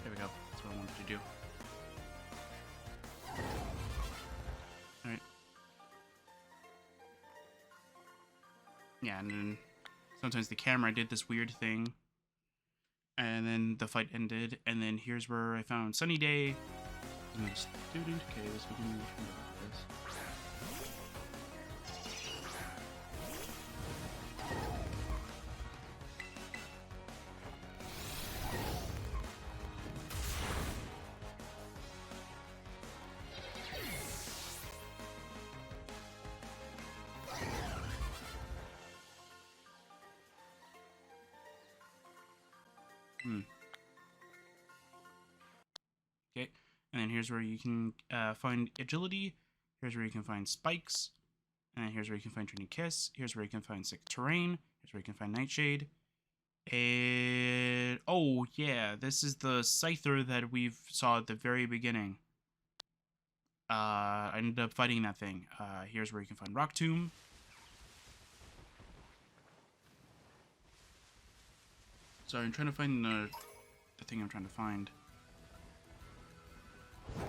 There we go. That's what I wanted to do. Alright. Yeah, and then sometimes the camera did this weird thing. And then the fight ended, and then here's where I found Sunny Day. I'm a student. Okay, let's begin with this. Okay, and then here's where you can find agility. Here's where you can find spikes. And then here's where you can find Trini Kiss. Here's where you can find sick terrain. Here's where you can find Nightshade. And oh yeah, this is the Scyther that we've saw at the very beginning. I ended up fighting that thing. Here's where you can find Rock Tomb. Sorry, I'm trying to find the thing I'm trying to find.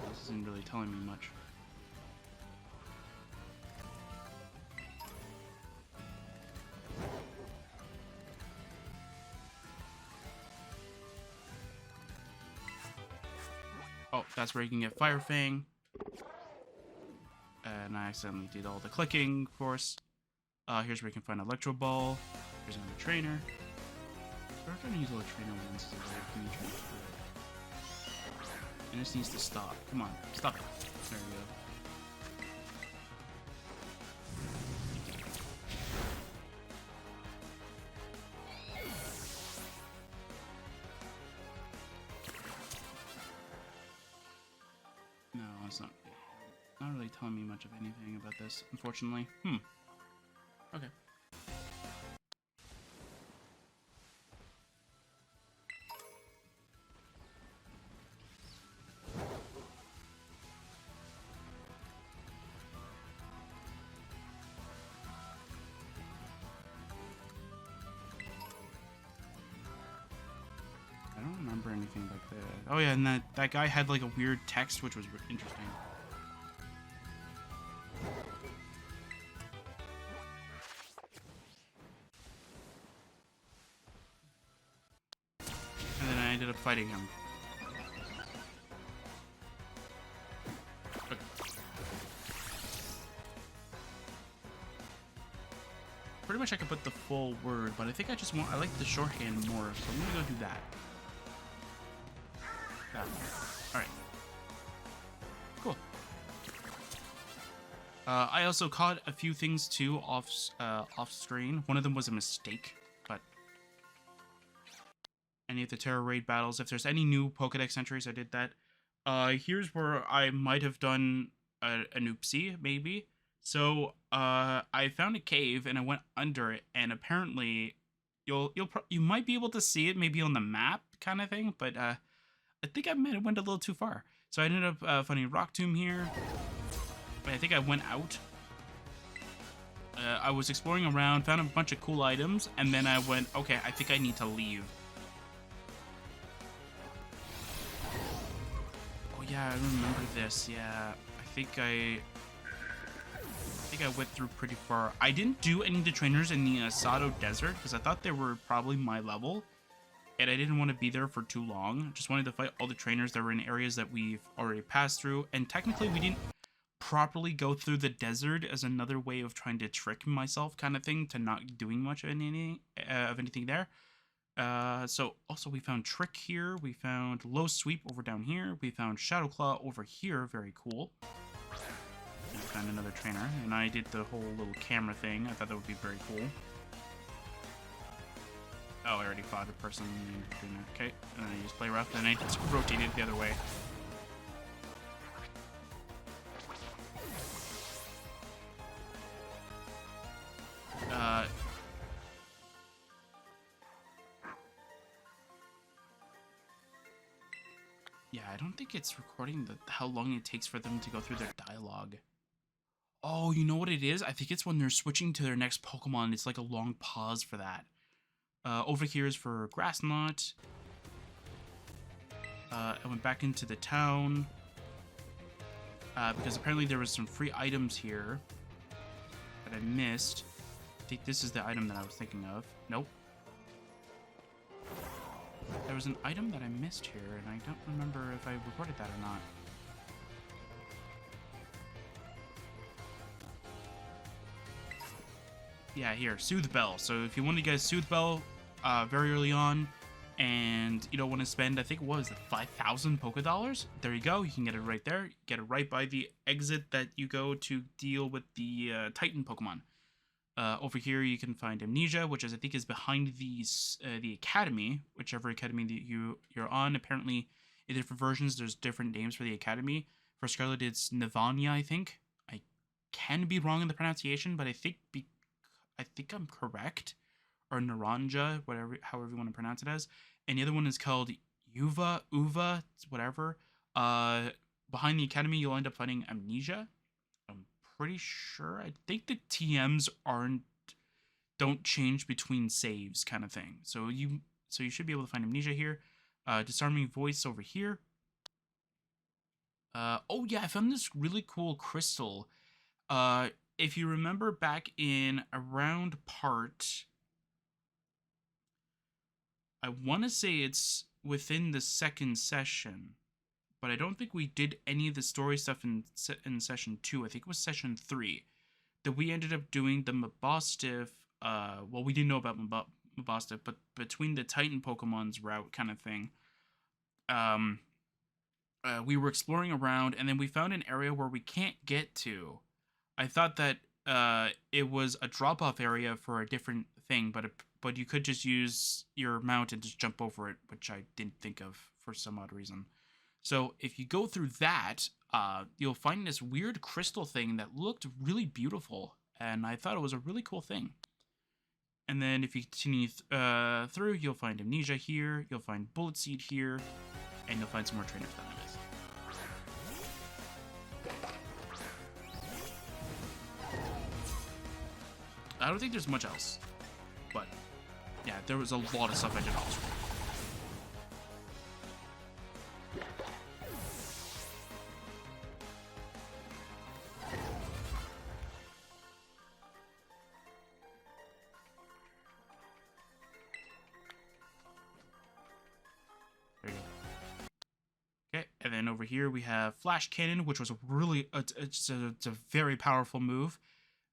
This isn't really telling me much. Oh, that's where you can get Fire Fang. And I accidentally did all the clicking, of course. Here's where you can find Electro Ball. Here's another trainer. So we're trying to use all the trainer ones as a way of doing trainers. And this needs to stop. Come on, stop it. There we go. No, it's not really telling me much of anything about this, unfortunately. Okay. I don't remember anything like that. Oh yeah, and that guy had like a weird text, which was interesting. And then I ended up fighting him. Okay. Pretty much I could put the full word, but I think I like the shorthand more, so I'm gonna go do that. Alright. Cool. I also caught a few things too off screen. One of them was a mistake, but any of the Terror Raid battles, if there's any new Pokedex entries, I did that. Here's where I might have done an oopsie, maybe. So I found a cave and I went under it, and apparently you might be able to see it maybe on the map kind of thing, but I think I might have went a little too far. So I ended up finding a Rock Tomb here. But I think I went out. I was exploring around, found a bunch of cool items, and then I went, okay, I think I need to leave. Oh yeah, I remember this. Yeah, I think I went through pretty far. I didn't do any of the trainers in the Sato Desert because I thought they were probably my level. And I didn't want to be there for too long. Just wanted to fight all the trainers that were in areas that we've already passed through. And technically, we didn't properly go through the desert as another way of trying to trick myself kind of thing to not doing much of anything there. So also we found Trick here. We found Low Sweep over down here. We found Shadow Claw over here. Very cool. And I found another trainer. And I did the whole little camera thing. I thought that would be very cool. Oh, I already fought a person. Okay, and then I just play rough, and I just rotated the other way. Yeah, I don't think it's recording how long it takes for them to go through their dialogue. Oh, you know what it is? I think it's when they're switching to their next Pokemon. It's like a long pause for that. Over here is for Grass Knot. I went back into the town because apparently there was some free items here that I missed. I think this is the item that I was thinking of. Nope. There was an item that I missed here, and I don't remember if I recorded that or not. Yeah, here, Soothe Bell. So if you want to get a Soothe Bell very early on, and you don't want to spend, I think, what was it, 5,000 Poké Dollars? There you go. You can get it right there. Get it right by the exit that you go to deal with the Titan Pokemon. Over here, you can find Amnesia, which I think is behind the Academy, whichever Academy that you're on. Apparently, in different versions, there's different names for the Academy. For Scarlet, it's Navania, I think. I can be wrong in the pronunciation, but I think I'm correct. Or Naranja, however you want to pronounce it as. And the other one is called Uva, whatever. Behind the Academy, you'll end up finding Amnesia. I'm pretty sure. I think the TMs don't change between saves, kind of thing. So you should be able to find Amnesia here. Disarming Voice over here. Oh yeah, I found this really cool crystal. If you remember back in around part, I want to say it's within the second session, but I don't think we did any of the story stuff in session 2. I think it was session 3 that we ended up doing the Mabosstiff. Well, we didn't know about Mabosstiff, but between the Titan Pokemon's route kind of thing. We were exploring around, and then we found an area where we can't get to. I thought that it was a drop-off area for a different thing, but you could just use your mount and just jump over it, which I didn't think of for some odd reason. So if you go through that, you'll find this weird crystal thing that looked really beautiful, and I thought it was a really cool thing. And then if you continue through, you'll find Amnesia here, you'll find Bullet Seed here, and you'll find some more trainers that I missed. I don't think there's much else, but yeah, there was a lot of stuff I did off screen. There you go. Okay, and then over here we have Flash Cannon, which was it's a very powerful move.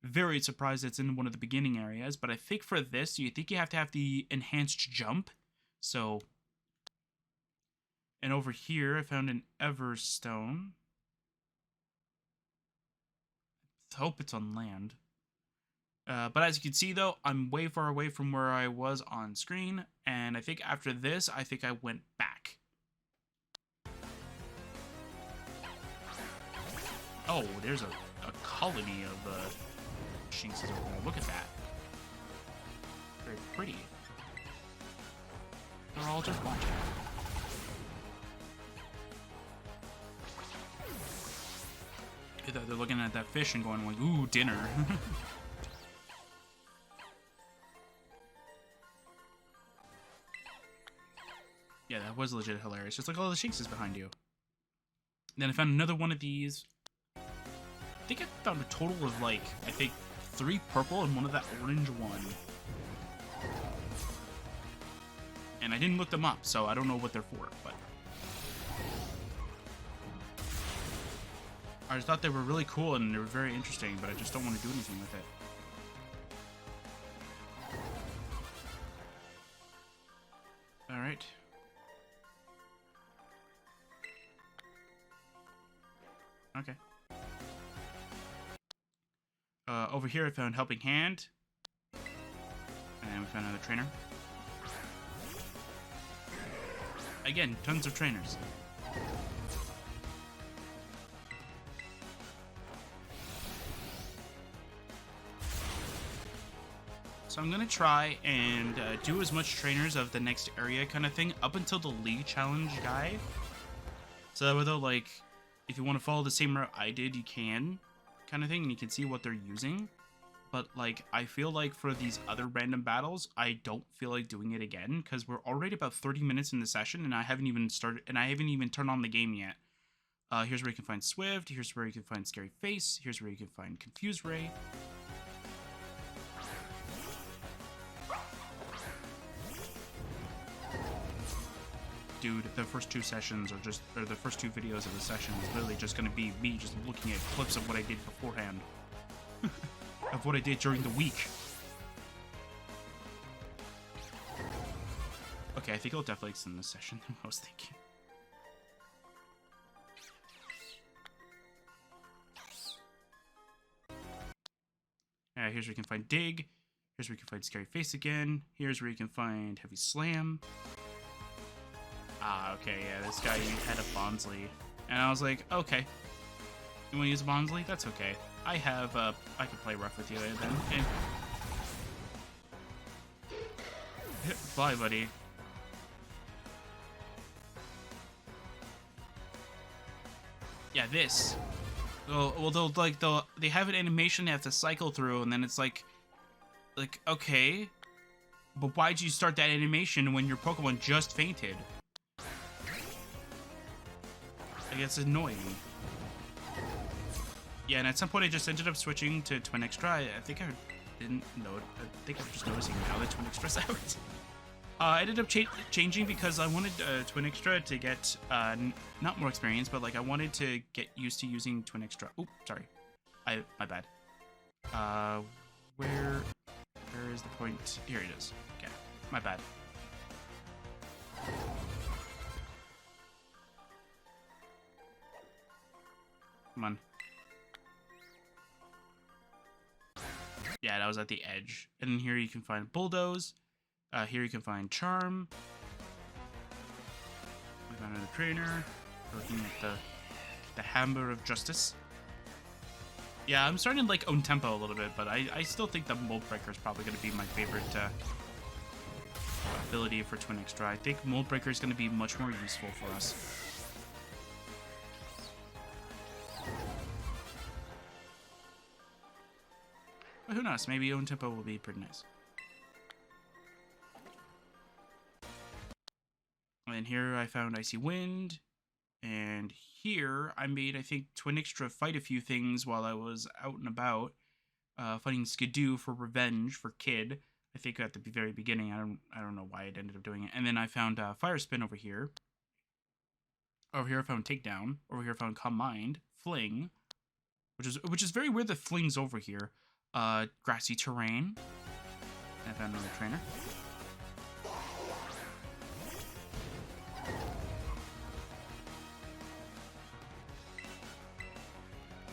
Very surprised it's in one of the beginning areas, but I think for this, you think you have to have the enhanced jump. So, and over here, I found an Everstone. I hope it's on land. But as you can see, though, I'm way far away from where I was on screen, and I think after this, I think I went back. Oh, there's a colony of Shinxes over there. Look at that. Very pretty. They're all just watching. They're looking at that fish and going like, ooh, dinner. Yeah, that was legit hilarious. Just like all the Shinxes behind you. Then I found another one of these. I think I found a total of like, I think 3 purple and one of that orange one. And I didn't look them up, so I don't know what they're for, but I just thought they were really cool and they were very interesting, but I just don't want to do anything with it. Alright. Okay. Over here I found Helping Hand. And we found another trainer. Again, tons of trainers. So I'm gonna try and do as much trainers of the next area kind of thing up until the League Challenge guy. So that way though, like, if you want to follow the same route I did, you can, kind of thing, and you can see what they're using. but like I feel like for these other random battles, I don't feel like doing it again because we're already about 30 minutes in the session and I haven't even turned on the game yet. Here's where you can find Swift, here's where you can find Scary Face, here's where you can find Confuse Ray. Dude, the first two sessions or the first two videos of the session is literally just gonna be me just looking at clips of what I did beforehand. Of what I did during the week. Okay, I think it'll definitely extend this session than I was thinking. Here's where you can find Dig. Here's where you can find Scary Face again. Here's where you can find Heavy Slam. Ah, okay, yeah, this guy had a Bonsley. And I was like, okay. You want to use a Bonsley? That's okay. I have, I can play rough with you then. Okay. Bye, buddy. Yeah, this. Well, they have an animation they have to cycle through, and then it's like, okay. But why'd you start that animation when your Pokemon just fainted? I guess it's annoying. Yeah, and at some point I just ended up switching to Twin Extra. I think I didn't know it. I think I'm just noticing now that Twin Extra's out. I ended up changing because I wanted Twin Extra to get, not more experience, but like I wanted to get used to using Twin Extra. Oop, sorry. My bad. Where is the point? Here it is. Okay, my bad. Come on. Yeah, that was at the edge. And then here you can find Bulldoze. Here you can find Charm. We found another trainer. Looking at the Hammer of Justice. Yeah, I'm starting to like own tempo a little bit, but I still think the Mold Breaker is probably going to be my favorite ability for Twin Extra. I think Mold Breaker is going to be much more useful for us. But who knows? Maybe own tempo will be pretty nice. And here I found Icy Wind. And here I made, I think, Twin Extra fight a few things while I was out and about. Fighting Skidoo for revenge for Kid. I think at the very beginning. I don't know why it ended up doing it. And then I found Fire Spin over here. Over here I found Takedown. Over here I found Calm Mind. Fling. Which is very weird that Fling's over here. Grassy Terrain. And I found another trainer.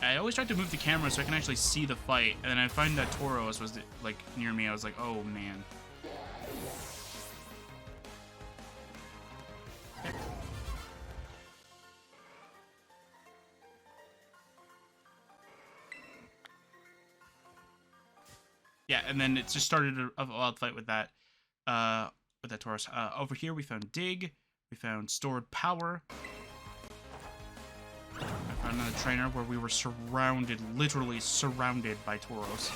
I always tried to move the camera so I can actually see the fight, and then I find that Tauros was like near me. I was like, oh man. Okay. Yeah, and then it just started a wild fight with that Tauros. Over here we found Dig, we found Stored Power. I found another trainer where we were surrounded, literally surrounded by Tauros.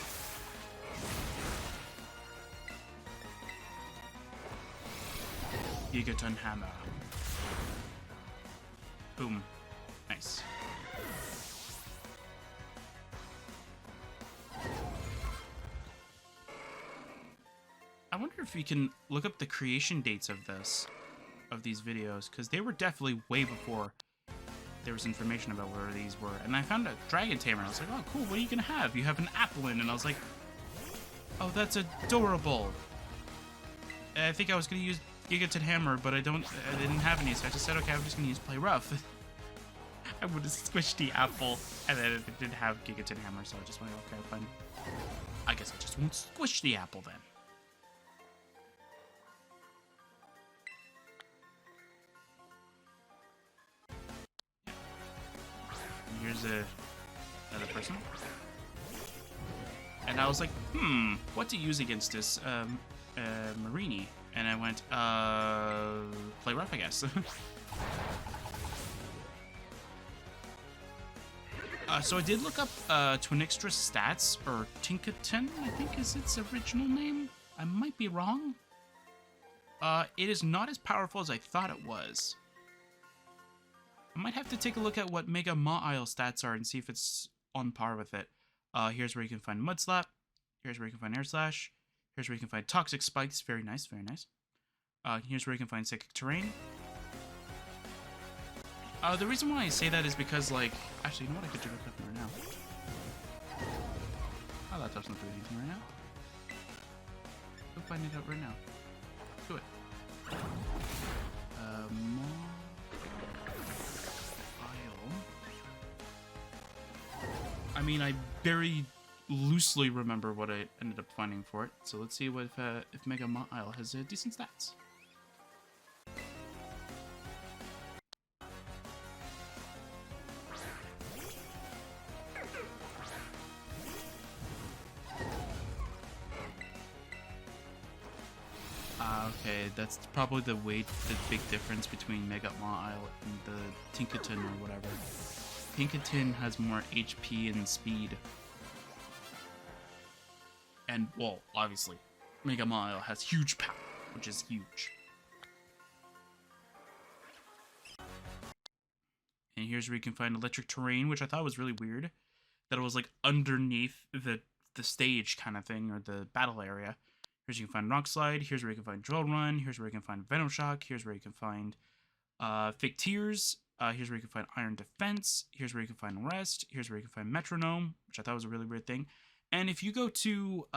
Gigaton Hammer. Boom. Nice. I wonder if you can look up the creation dates of these videos, because they were definitely way before there was information about where these were. And I found a Dragon Tamer. I was like, oh, cool, what are you going to have? You have an Applin. And I was like, oh, that's adorable. And I think I was going to use Gigaton Hammer, but I didn't have any, so I just said, okay, I'm just going to use Play Rough. I would have squished the apple, and then it didn't have Gigaton Hammer, so I just went, okay, fine. I guess I just won't squish the apple then. Here's another person. And I was like, what to use against this Marini? And I went, Play Rough, I guess. So I did look up Twinextra stats, or Tinkaton, I think is its original name. I might be wrong. It is not as powerful as I thought it was. I might have to take a look at what Mega Ma'ile stats are and see if it's on par with it. Here's where you can find Mud Slap. Here's where you can find Air Slash. Here's where you can find Toxic Spikes. Very nice, very nice. Here's where you can find Psychic Terrain. The reason why I say that is because, like... Actually, you know what? I could do it right now. My laptop's not doing anything right now. Go find it out right now. Do it. I mean, I very loosely remember what I ended up finding for it. So let's see what if Mega Ma'ile has decent stats. Okay, that's probably the big difference between Mega Ma'ile and the Tinkaton or whatever. Tinkaton has more HP and speed. And, well, obviously, Mega Ma'ile has huge power, which is huge. And here's where you can find Electric Terrain, which I thought was really weird. That it was, like, underneath the stage kind of thing, or the battle area. Here's where you can find Rock Slide. Here's where you can find Drill Run. Here's where you can find Venom Shock. Here's where you can find Fake Tears. Here's where you can find Iron Defense. Here's where you can find Rest. Here's where you can find Metronome, which I thought was a really weird thing. And if you go to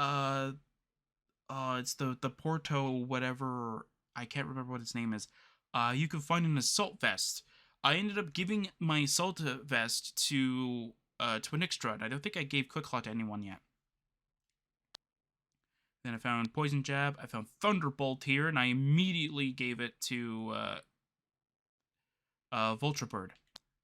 it's the Porto whatever, I can't remember what its name is. You can find an Assault Vest. I ended up giving my Assault Vest to Twinextra, and I don't think I gave Quick Claw to anyone yet. Then I found Poison Jab. I found Thunderbolt here, and I immediately gave it to Vulture Bird.